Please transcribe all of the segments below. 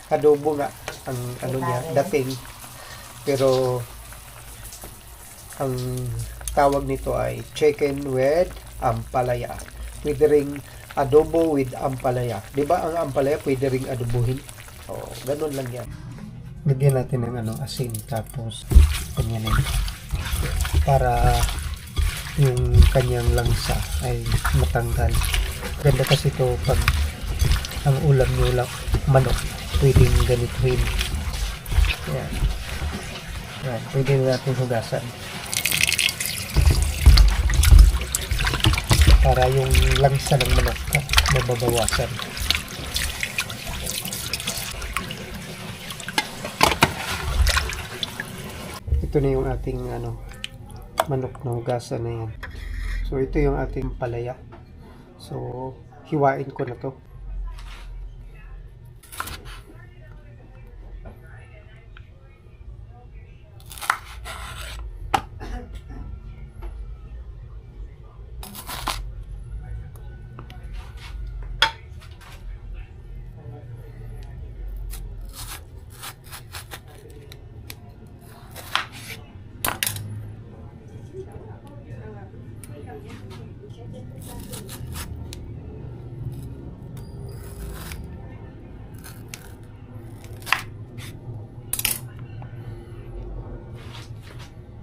adobo nga ang ano niya dating, pero ang tawag nito ay chicken with ampalaya. Pwede ring adobo with ampalaya. Di ba ang ampalaya pwede ring adobuhin? So, ganun lang yan. Lagyan natin ng asin, tapos kanyanin para yung kanyang langsa ay matanggal. Ganda kasi ito pag ang ulam nyo lang manok, pwedeng ganituhin. Yan. Yan. Pwede natin hugasan para yung langsa ng manok mababawasan. Ito na yung ating manok na hugasan na yan. So ito yung ating palaya. So hiwain ko na to.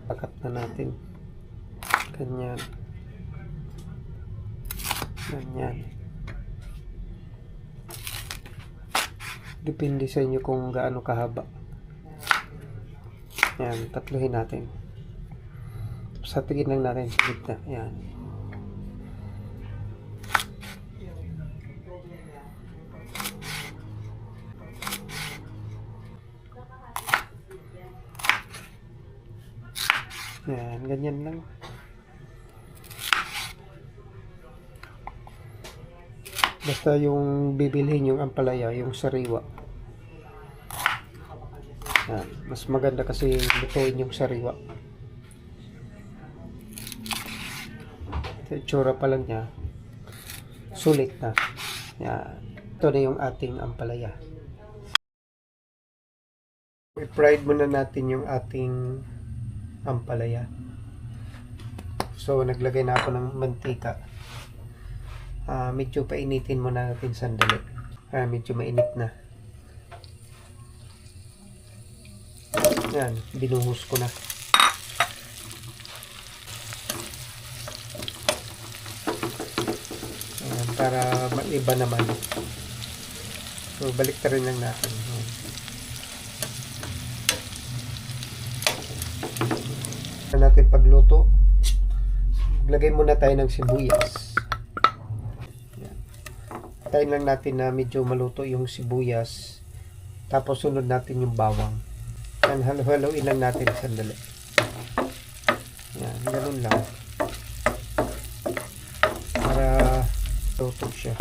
Pakat na natin. Ganyan. Ganyan. Depende sa inyo kung gaano kahaba. Yan, tatluhin natin. Sa tigin lang natin sa gitna. Yan. Yan, ganyan lang. Basta yung bibilhin yung ampalaya, yung sariwa. Yan, mas maganda kasi lutuin yung sariwa. Sa itsura pa lang niya, sulit na. Yan. Ito na yung ating ampalaya. I-fried muna natin yung ating ampalaya. So naglagay na ako ng mantika. Medyo painitin muna natin sandali. Medyo mainit na. Yan, binuhos ko na. Yan, para maiba naman. So balik na rin lang natin. Natin pagluto, lagay muna tayo ng sibuyas. Yan. Tayo lang natin na medyo maluto yung sibuyas, tapos sunod natin yung bawang. Yan, halo-haloin lang natin sandali. Yan, ganun lang para luto siya.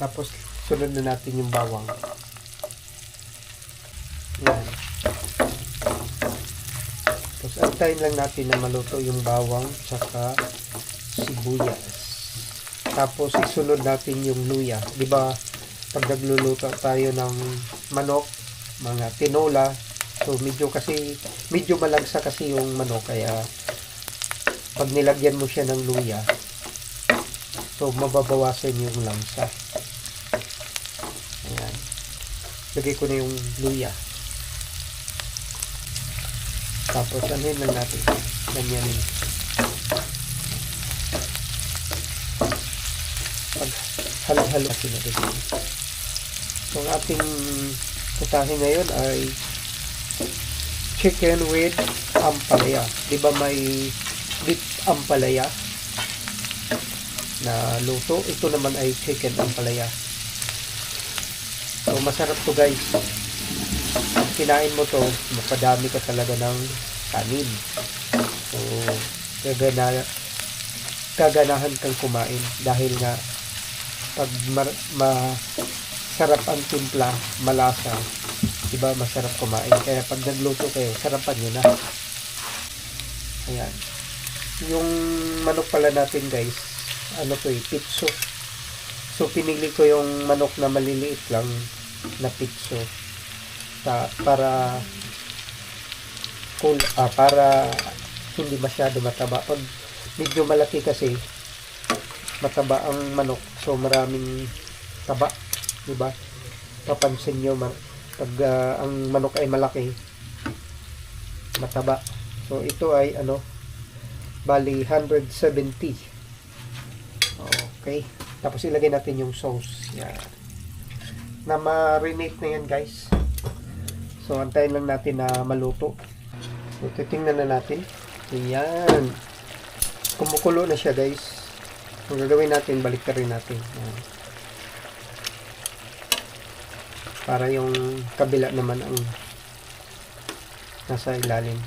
Tapos sunod na natin yung bawang. Yan. Tapos antayin lang natin na maluto yung bawang tsaka sibuyas. Tapos isunod natin yung luya. Di ba pag nagluluto tayo ng manok, mga tinola, so medyo malagsa kasi yung manok, kaya pag nilagyan mo siya ng luya, so mababawasan yung langsa. Ayan. Lagay ko na yung luya. Tapos anuhin lang natin. Ganyan. Pag halo-halo natin na dito. So ang ating putahe ngayon ay chicken with ampalaya. Diba may beef ampalaya na luto? Ito naman ay chicken ampalaya. So masarap to guys. Pag kinain mo to, mapadami ka talaga ng kanin. So, gaganahan kang kumain dahil nga pag masarap ang timpla, malasa, diba masarap kumain. Kaya pag nagluto kayo, sarapan nyo na. Ayan. Yung manok pala natin guys, ano to pitso. So pinili ko yung manok na maliliit lang na pitso para para hindi masyado mataba. Pag medyo malaki kasi mataba ang manok, so maraming taba, di ba? Papansin nyo pag ang manok ay malaki, mataba. So ito ay bali 170. Okay, tapos ilagay natin yung sauce. Yan, na marinate na yan, guys. So antayin lang natin na maluto. So titingnan na natin. Ayan, kumukulo na siya, guys. Ang gagawin natin, balik rin natin. Ayan. Para yung kabila naman ang nasa ilalim.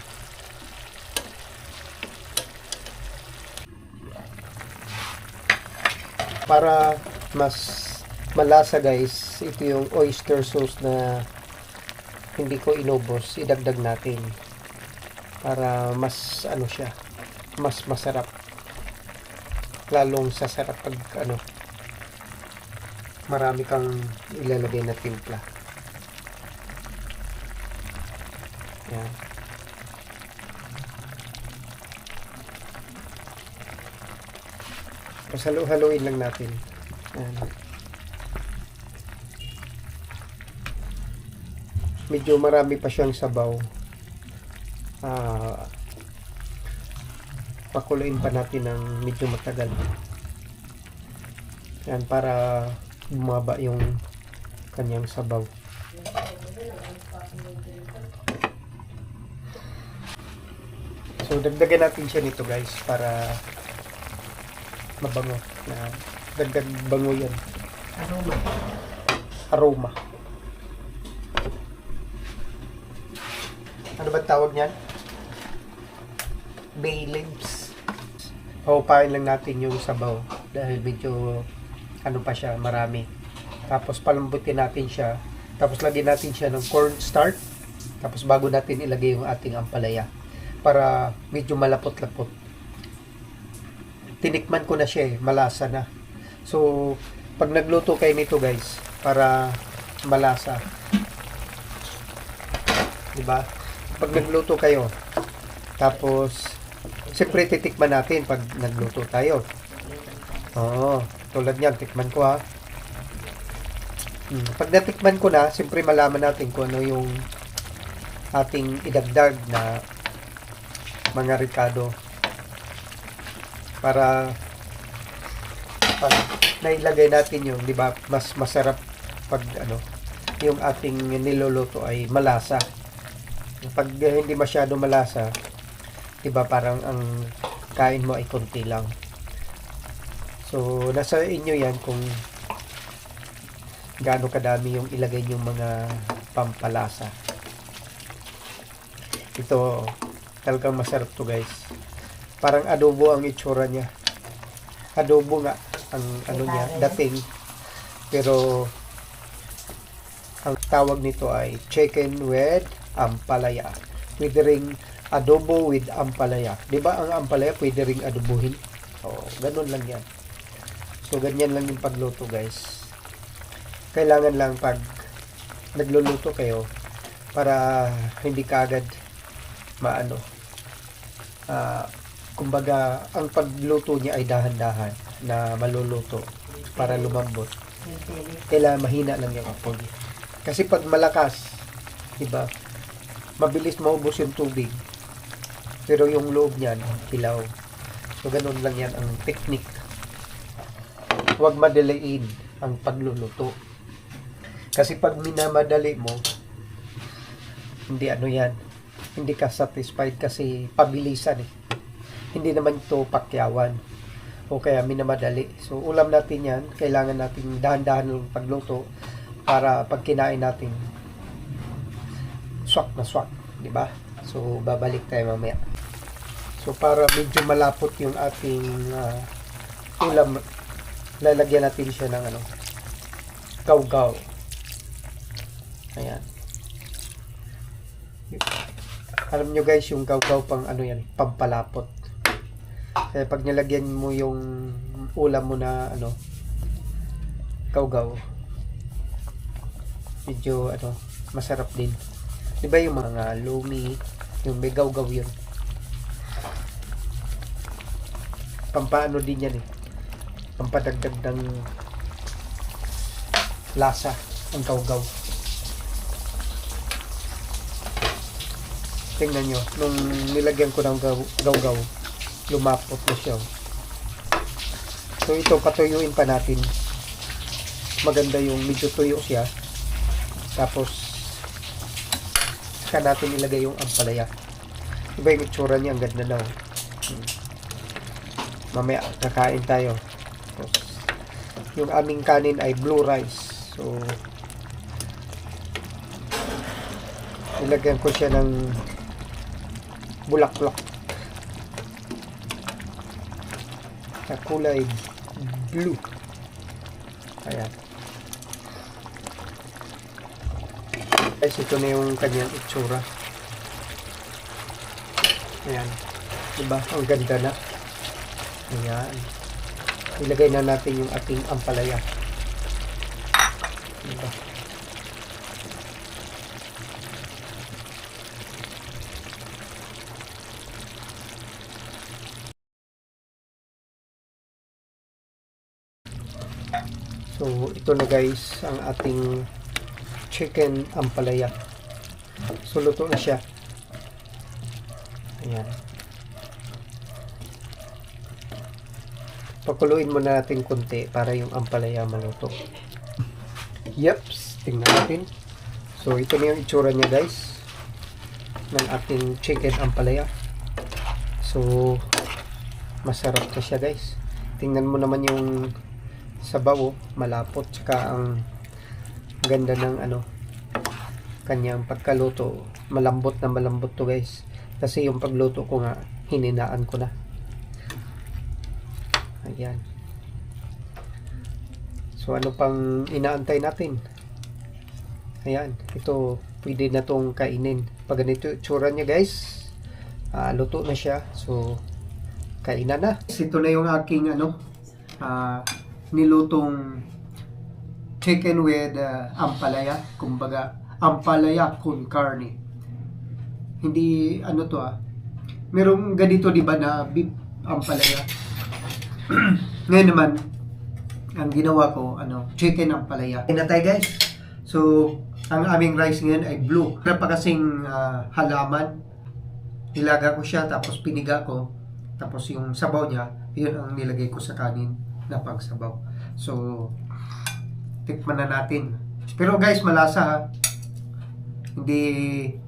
Para mas malasa, guys, ito yung oyster sauce na hindi ko inubos, idagdag natin para mas siya, mas masarap, lalong sasarap pag marami kang ilalagay na timpla. Yan. Tapos halo-haloin lang natin. Yan. Medyo marami pa siyang sabaw. Pakuluin pa natin ng medyo matagal. Yan, para bumaba yung kanyang sabaw. So dagdagan natin siya nito, guys, para mabango. Na dagdag bango yan. Aroma. Ano ba tawag niyan? Bay leaves. Paupain lang natin yung sabaw dahil medyo pa siya, marami. Tapos palambutin natin siya. Tapos lagyan natin siya ng cornstarch. Tapos bago natin ilagay yung ating ampalaya para medyo malapot-lapot. Tinikman ko na siya, malasa na. So pag nagluto kayo nito, guys, para malasa, diba? Pag nagluto kayo, tapos siyempre titikman natin pag nagluto tayo. Tulad niyan, tikman ko, ha. Pag natikman ko na, siyempre malaman natin kung ano yung ating idagdag na mga ricado para nailagay natin yung, di ba, mas masarap pag yung ating niluluto ay malasa. Pag hindi masyado malasa, diba, parang ang kain mo ay konti lang. So nasa inyo yan kung gaano kadami yung ilagay yung mga pampalasa. Ito talagang masarap to, guys. Parang adobo ang itsura niya. Adobo nga ang niya, dating. Pero ang tawag nito ay chicken with ampalaya. Pwede ring adobo with ampalaya. Diba ang ampalaya pwede ring adobuhin? Ganun lang yan. So ganyan lang yung pagluto, guys. Kailangan lang pag nagluluto kayo para hindi kagad kumbaga ang pagluto niya ay dahan-dahan na maluluto para lumambot. Kailangan mahina lang yung apoy. Kasi pag malakas, diba, mabilis maubos yung tubig, pero yung loob niyan hilaw. So ganun lang yan ang technique. Huwag madaliin ang pagluluto, kasi pag minamadali mo, hindi hindi ka satisfied kasi pabilisan hindi naman ito pakyawan o kaya minamadali. So ulam natin yan, kailangan natin dahan-dahan ng pagluto para pag kinain natin swak na swak, di ba? So babalik tayo mamaya. So para medyo malapot yung ating ulam, lalagyan natin siya ng gawgaw. Ayan. Alam nyo, guys, yung gawgaw pang pampalapot. Kaya pag nilagyan mo yung ulam mo na gawgaw, medyo masarap din. Di ba yung mga lumi, yung may gawgaw yun. Pampaano din yan pampadagdag ng lasa ang gawgaw. Tingnan nyo, nung nilagyan ko ng gawgaw, lumapot na siya. So ito, patuyuin pa natin. Maganda yung medyo tuyo siya. Tapos saka natin ilagay yung ampalaya. Iba yung itsura niya, ang ganda na. Mamaya kakain tayo. Tapos, yung aming kanin ay blue rice. So ilagyan ko siya ng bulaklak na kulay blue. Ayan. Guys, ito na yung kanyang itsura. Ayan. Diba? Ang ganda na. Ayan. Ilagay na natin yung ating ampalaya. Diba? So, ito na guys, ang ating chicken ampalaya. So, luto na siya. Ayan. Pakuluin muna natin konti para yung ampalaya maluto. Yeps, tingnan natin. So, ito na yung itsura niya guys, ng ating chicken ampalaya. So, masarap na siya guys. Tingnan mo naman yung sabaw, malapot, tsaka ang ganda ng kanyang pagkaluto. Malambot to guys, kasi yung pagluto ko nga hininaan ko na. Ayan. So ano pang inaantay natin? Ayan, ito pwede na tong kainin. Pag ganito itsura niya guys, luto na siya. So kainan na. Ito na yung aking nilutong chicken with ampalaya, kumbaga ampalaya con carne. Hindi merong ganito di ba na beef ampalaya. Ngayon naman ang ginawa ko chicken ampalaya. Pinatay guys. So ang aming rice ngayon ay blue. Para kasing halaman. Nilaga ko siya, tapos piniga ko, tapos yung sabaw niya, yun ang nilagay ko sa kanin na pagsabaw. So tikman na natin. Pero guys, malasa ha. Hindi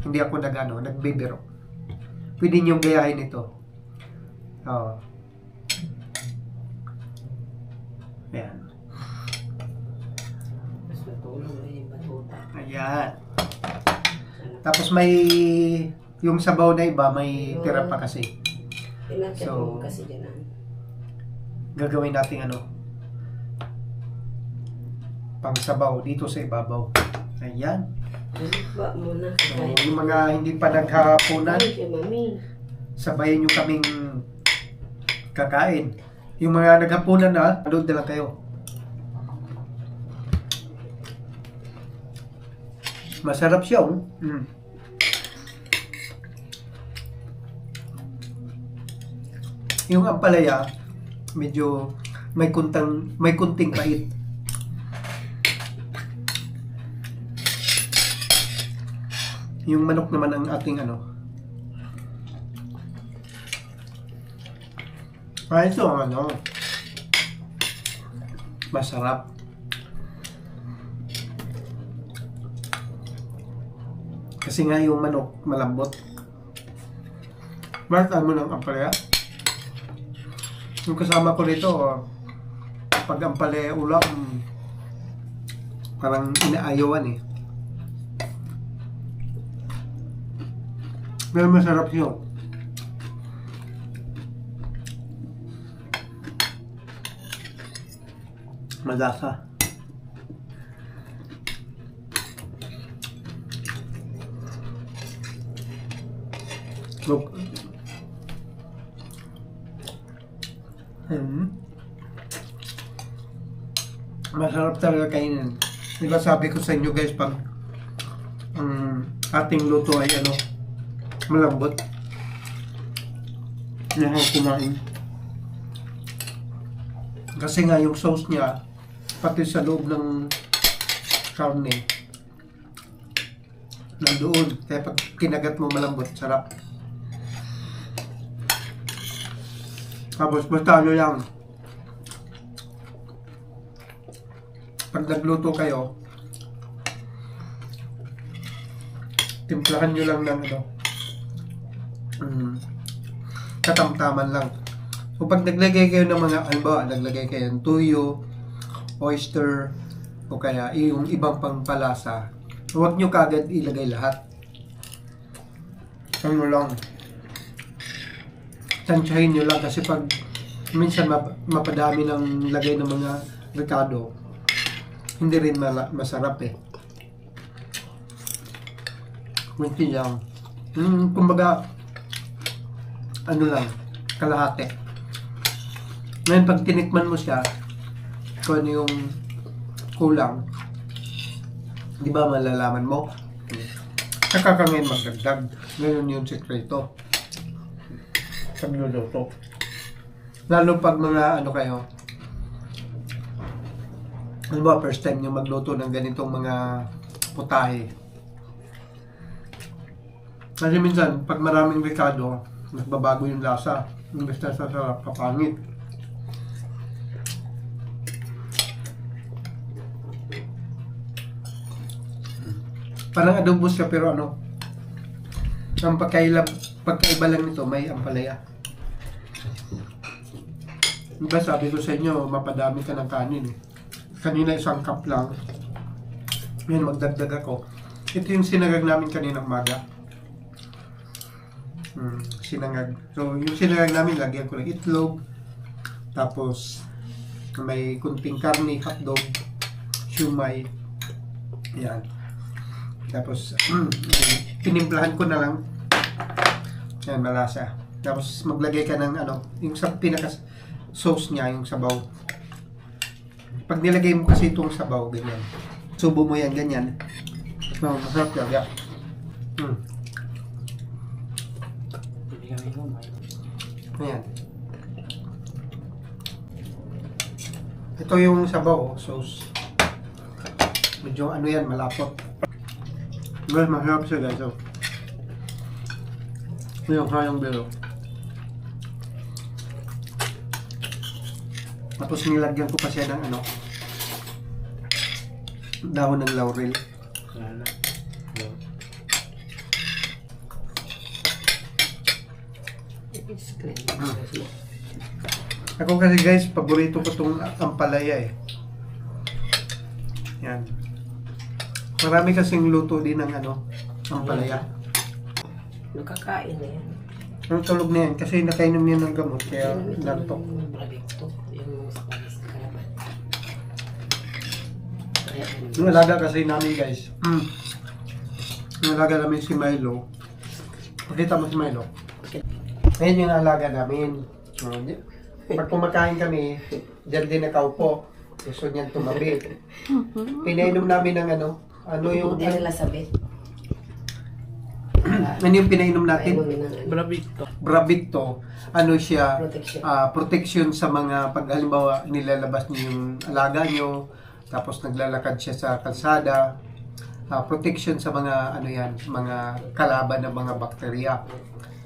ako nagbibiro. Pwede niyong gayahin ito. Ayan. Ayan. Tapos may yung sabaw na iba, may tira pa kasi. So gagawin natin pang sabaw dito sa ibabaw. Ayan. So, yung mga hindi pa naghahaponan, sabayan nyo kaming kakain. Yung mga naghapunan na, doon na lang kayo. Masarap siya. Yung ampalaya, medyo may kunting pait. Yung manok naman ang ating ito ang masarap. Kasi nga yung manok malambot. Bakit mo ng ampalaya? Yung kasama ko nito, pag ampalaya ulam, parang inaayawan Pero masarap yun. Malasa. Look. Masarap talaga kainin. Diba sabi ko sa inyo guys, pag ating luto ay ano, malambot, hindi ako kumain. Kasi nga yung sauce niya, pati sa loob ng karne, nandoon. Kaya pag kinagat mo malambot, sarap. Tapos basta ano lang, pag nagluto kayo, timplahan nyo lang ng ano, katamtaman lang. So pag naglagay kayo ng mga, halimbawa, naglagay kayo ng tuyo, oyster, o kaya yung ibang pangpalasa, huwag nyo kagad ilagay lahat. Ano lang, tansyahin nyo lang, kasi pag minsan mapadami ng lagay ng mga rekado, hindi rin masarap eh. Kunti lang. Kumbaga, ano lang, kalahati. Ngayon, pag tinikman mo siya, kung ano yung kulang, di ba malalaman mo? Saka ka ngayon magdagdag. Ngayon yung sekreto. Pagluluto. Lalo pag mga ano kayo, ano ba, first time nyo magluto ng ganitong mga putahe. Kasi minsan, pag maraming rekado, nagbabago yung lasa. Imbes na sa sarap, kapangit. Parang adobo siya, pero ano, ang pagkaiba lang nito, may ampalaya. Diba sabi ko sa inyo, mapadami ka ng kanin eh. Kanina 1 cup lang. Ngayon magdagdag ako. Ito yung sinangag namin kaninang umaga. Sinangag. So yung sinangag namin, lagyan ko ng itlog. Tapos may kunting karne, hotdog, siumay. Yan. Tapos pinimplahan ko na lang. Yan, malasa. Tapos maglagay ka ng ano, yung sa pinaka sauce niya, yung sabaw. Pag nilagay mo kasi itong sabaw, ganyan. Subo mo yan, ganyan. Masarap talaga. Ayan. Ito yung sabaw, sauce. Medyo ano yan, malapot. Mas masarap siya guys. So, yung kayang biro. Tapos nilagyan ko pa siya ng ano, dahon ng laurel. Ako kasi guys, paborito ko itong ampalaya eh. Yan. Marami kasing luto din ng ano, ampalaya. Nakakain na yan. Ang tulog na yan kasi nakainom niya ng gamot kaya nantok. Yung alaga kasi namin guys, yung alaga namin si Milo. Pakita mo si Milo. Ayan yung alaga namin. Pag kumakain kami, dyan din nakaupo. Gusto niyan tumabi. Pinainom namin ng ano yung... Hindi nila sabi. Ano yung pinainom natin? Bravito. Bravito. Ano siya? Protection. Protection sa mga pag halimbawa nilalabas niyo yung alaga nyo, tapos naglalakad siya sa kalsada. Protection sa mga ano yan, mga kalaban ng mga bakterya.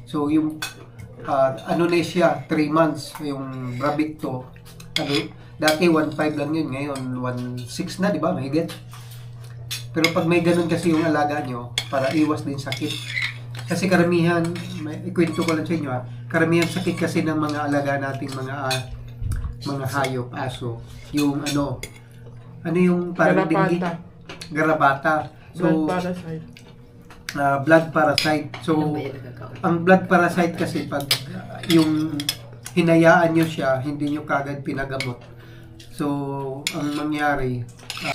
So yung ano na siya, 3 months yung Bravito. Ano, dati 1.5 lang yun, ngayon 1.6 na, di ba? Mahigit. Pero pag may ganun kasi yung alaga nyo, para iwas din sakit. Kasi karamihan, ikwento ko lang sa inyo karamihan sakit kasi ng mga alaga nating mga hayop, aso. Yung ano yung parang dinggit? Garapata. So, Blood parasite. Blood parasite. So, ang blood parasite kasi pag yung hinayaan nyo siya, hindi nyo kagad pinagamot. So, ang mangyari,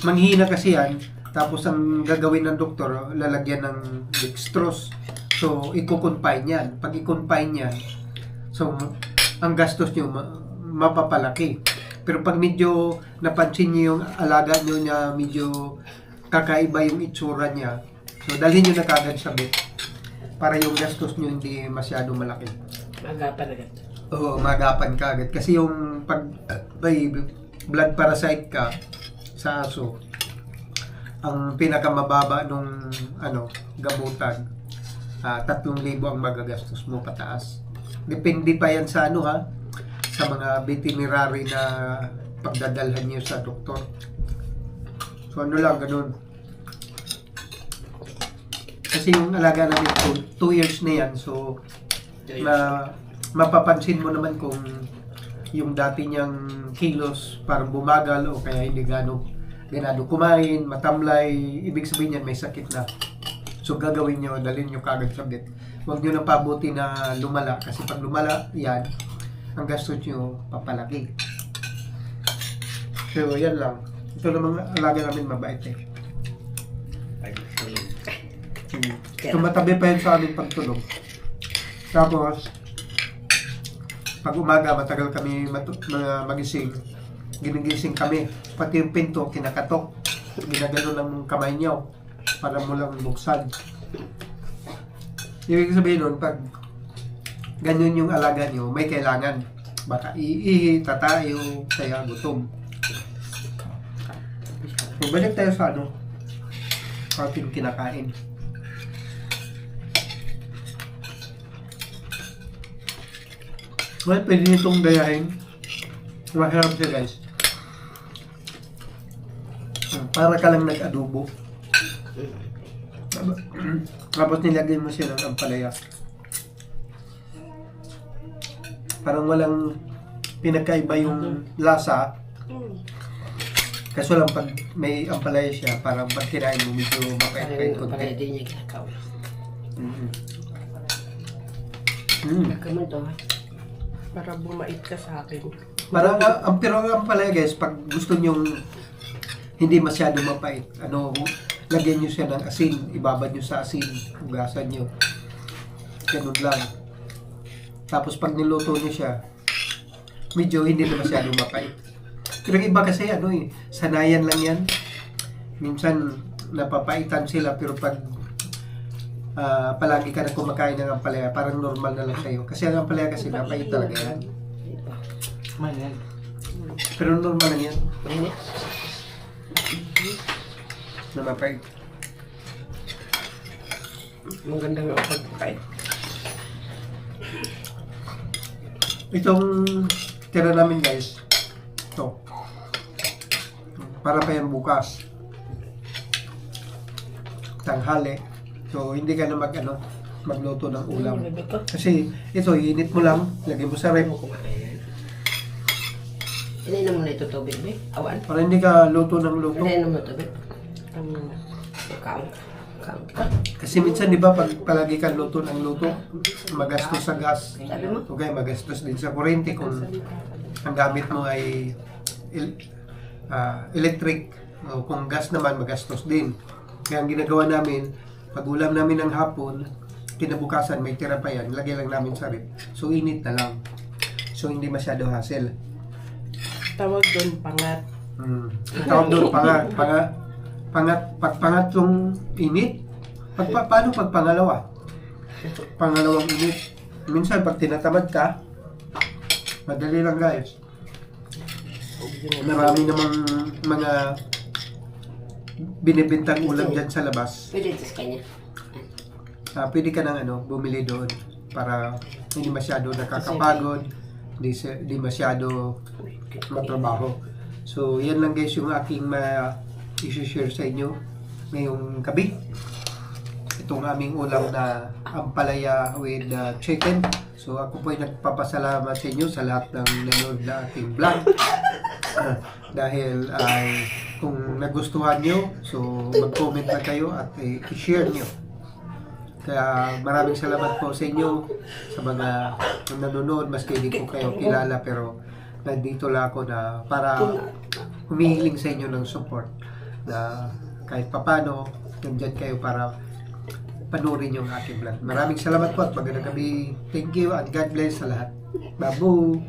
manghina kasi yan, tapos ang gagawin ng doktor, lalagyan ng dextrose. So, i-confine yan. Pag i-confine yan, so, ang gastos nyo mapapalaki. Pero pag medyo napansin niyo yung alaga niyo niya, medyo kakaiba yung itsura niya, so dalhin niyo na kagad sa vet para yung gastos niyo hindi masyado malaki. Magapan agad. Oo, magapan ka agad. Kasi yung pag may blood parasite ka sa aso, ang pinakamababa nung gamutan, 3,000 ang magagastos mo pataas. Depende pa yan sa sa mga veterinary na pagdadalhan niyo sa doktor. So lang, ganun. Kasi yung alaga namin 2 years na yan, so mapapansin mo naman kung yung dati niyang kilos parang bumagal o kaya hindi ganado kumain, matamlay, ibig sabihin yan may sakit na. So gagawin nyo, dalhin nyo kagad sa vet. Huwag nyo nang pabuti na lumala, kasi pag lumala yan, ang gastos nyo papalaki. So yan lang. Ito namang alaga namin mabait eh. Tumatabi pa yan sa aming pagtulog. Tapos pag umaga matagal kami magising, ginigising kami, pati yung pinto kinakatok, ginagano ng kamay niyo para mo lang buksan. Ibig sabihin nun, pag ganyan yung alaga niyo, may kailangan, baka iihi, tatayo, kaya gutom. Balik tayo sa ating kinakain. Well, pwede nitong gayahin. Mahirap siya, guys. Para ka lang nag-adobo. Tapos nilagay mo siya ng ampalaya. Parang walang pinagkaiba yung lasa. Kaso lang pag may ampalaya siya, parang pag kinain mo medyo mapait-pait konti. Parang hindi niya kinakaw. Nagkaman to, para bumait ka sa akin. Parang pero ang ampalaya, guys, pag gusto nyong hindi masyado mapait, lagyan nyo siya ng asin, ibabad nyo sa asin, hugasan nyo. Ganun lang. Tapos pag niluto nyo siya, medyo hindi na masyado mapait. Pero iba kasi sanayan lang yan. Minsan napapaitan sila, pero pag palagi ka na kumakain ng ampalaya, parang normal na lang sa'yo. Kasi ang ampalaya kasi napait talaga yan. Pero normal lang yan. Na mapait. Maganda nga ang pagkain. Itong tira namin, guys, ito. Para pa yan bukas. Tanghali. So, hindi ka na magluto ng ulam. Kasi ito, init mo lang, lagay mo sa ref. Ininom mo na ito tubig, be? Awan? Para hindi ka luto ng luto. Ininom mo tubig? Kasi minsan, di ba, pag palagi ka luto ng luto, magastos sa gas. Sabi mo? Okay, magastos din sa kuryente kung ang gamit mo ay electric. O kung gas naman, magastos din. Kaya ang ginagawa namin, pag ulam namin ng hapon, kinabukasan may tira pa yan, lagay lang namin sa ref. So, init na lang. So, hindi masyado hassle. Tawag doon, pangat. Tawag doon, pag pangatlong init, paano pag pangalawa? Pangalawang init. Minsan, pag tinatamad ka, madali lang, guys. Marami namang mga binibintang ulam dyan sa labas. Pwede ito sa kanya. Pwede ka nang bumili doon para hindi masyado nakakapagod, hindi masyado matrabaho. So, yan lang, guys, yung aking i-share sa inyo ngayong gabi. Itong aming ulam na ampalaya with chicken. So, ako po ay nagpapasalamat sa inyo sa lahat ng nanood na ating vlog. Dahil kung nagustuhan nyo, so mag-comment na kayo at i-share nyo. Kaya maraming salamat po sa inyo sa mga nanonood, maski hindi ko kayo kilala, pero nandito lang ako na para humihiling sa inyo ng support, na kahit papano nandyan kayo para panurin yung aking vlog. Maraming salamat po at magandang gabi. Thank you and God bless sa lahat. Babu!